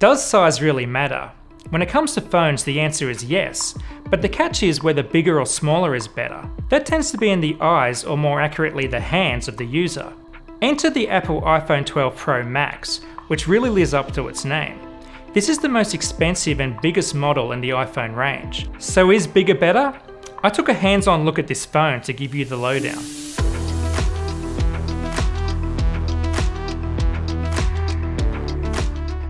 Does size really matter? When it comes to phones, the answer is yes, but the catch is whether bigger or smaller is better. That tends to be in the eyes, or more accurately the hands, of the user. Enter the Apple iPhone 12 Pro Max, which really lives up to its name. This is the most expensive and biggest model in the iPhone range. So is bigger better? I took a hands-on look at this phone to give you the lowdown.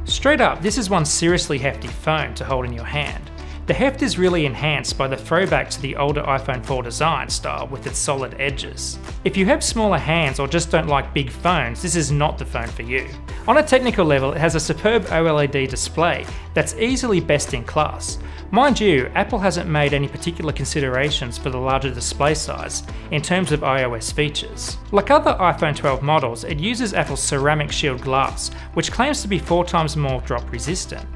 Straight up, this is one seriously hefty phone to hold in your hand. The heft is really enhanced by the throwback to the older iPhone 4 design style with its solid edges. If you have smaller hands or just don't like big phones, this is not the phone for you. On a technical level, it has a superb OLED display that's easily best in class. Mind you, Apple hasn't made any particular considerations for the larger display size in terms of iOS features. Like other iPhone 12 models, it uses Apple's ceramic shield glass, which claims to be 4 times more drop resistant.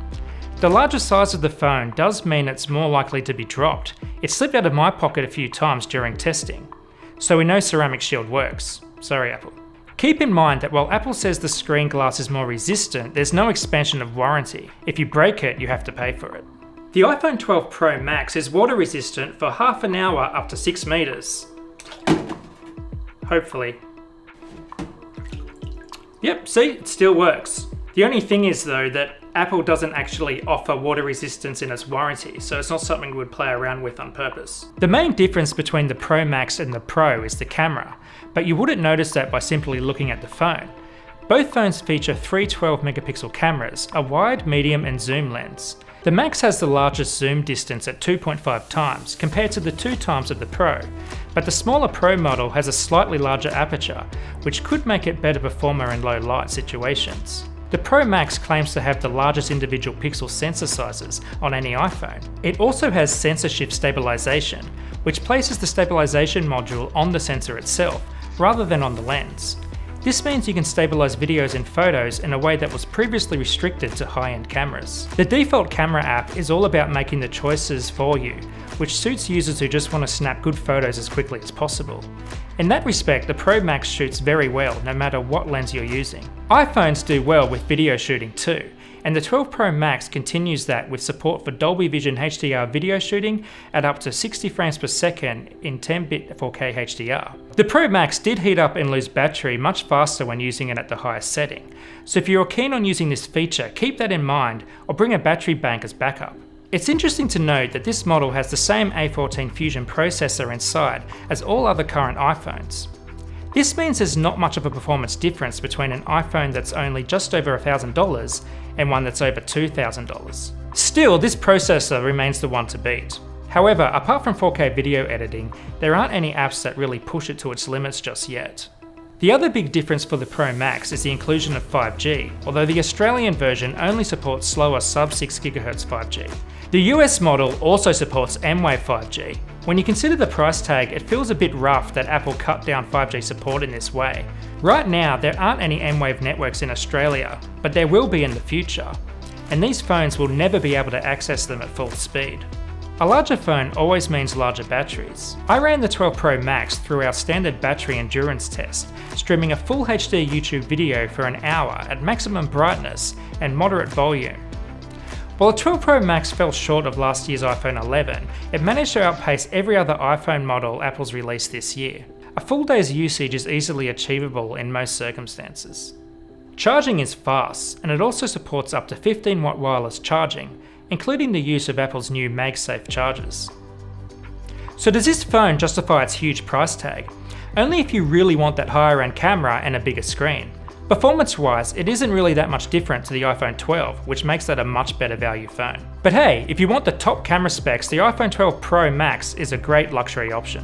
The larger size of the phone does mean it's more likely to be dropped. It slipped out of my pocket a few times during testing. So we know ceramic shield works. Sorry, Apple. Keep in mind that while Apple says the screen glass is more resistant, there's no expansion of warranty. If you break it, you have to pay for it. The iPhone 12 Pro Max is water resistant for half an hour up to 6 meters. Hopefully. Yep, see, it still works. The only thing is though that Apple doesn't actually offer water resistance in its warranty, so it's not something we would play around with on purpose. The main difference between the Pro Max and the Pro is the camera, but you wouldn't notice that by simply looking at the phone. Both phones feature 3 12-megapixel cameras, a wide, medium and zoom lens. The Max has the largest zoom distance at 2.5 times compared to the 2 times of the Pro, but the smaller Pro model has a slightly larger aperture, which could make it better performer in low light situations. The Pro Max claims to have the largest individual pixel sensor sizes on any iPhone. It also has sensor shift stabilization, which places the stabilization module on the sensor itself, rather than on the lens. This means you can stabilize videos and photos in a way that was previously restricted to high-end cameras. The default camera app is all about making the choices for you, which suits users who just want to snap good photos as quickly as possible. In that respect, the Pro Max shoots very well no matter what lens you're using. iPhones do well with video shooting too, and the 12 Pro Max continues that with support for Dolby Vision HDR video shooting at up to 60 frames per second in 10-bit 4K HDR. The Pro Max did heat up and lose battery much faster when using it at the highest setting, so if you're keen on using this feature, keep that in mind or bring a battery bank as backup. It's interesting to note that this model has the same A14 Fusion processor inside as all other current iPhones. This means there's not much of a performance difference between an iPhone that's only just over $1,000 and one that's over $2,000. Still, this processor remains the one to beat. However, apart from 4K video editing, there aren't any apps that really push it to its limits just yet. The other big difference for the Pro Max is the inclusion of 5G, although the Australian version only supports slower sub-6 GHz 5G. The US model also supports M-Wave 5G. When you consider the price tag, it feels a bit rough that Apple cut down 5G support in this way. Right now, there aren't any M-Wave networks in Australia, but there will be in the future, and these phones will never be able to access them at full speed. A larger phone always means larger batteries. I ran the 12 Pro Max through our standard battery endurance test, streaming a full HD YouTube video for an hour at maximum brightness and moderate volume. While the 12 Pro Max fell short of last year's iPhone 11, it managed to outpace every other iPhone model Apple's released this year. A full day's usage is easily achievable in most circumstances. Charging is fast, and it also supports up to 15-watt wireless charging, including the use of Apple's new MagSafe chargers. So does this phone justify its huge price tag? Only if you really want that higher end camera and a bigger screen. Performance-wise, it isn't really that much different to the iPhone 12, which makes that a much better value phone. But hey, if you want the top camera specs, the iPhone 12 Pro Max is a great luxury option.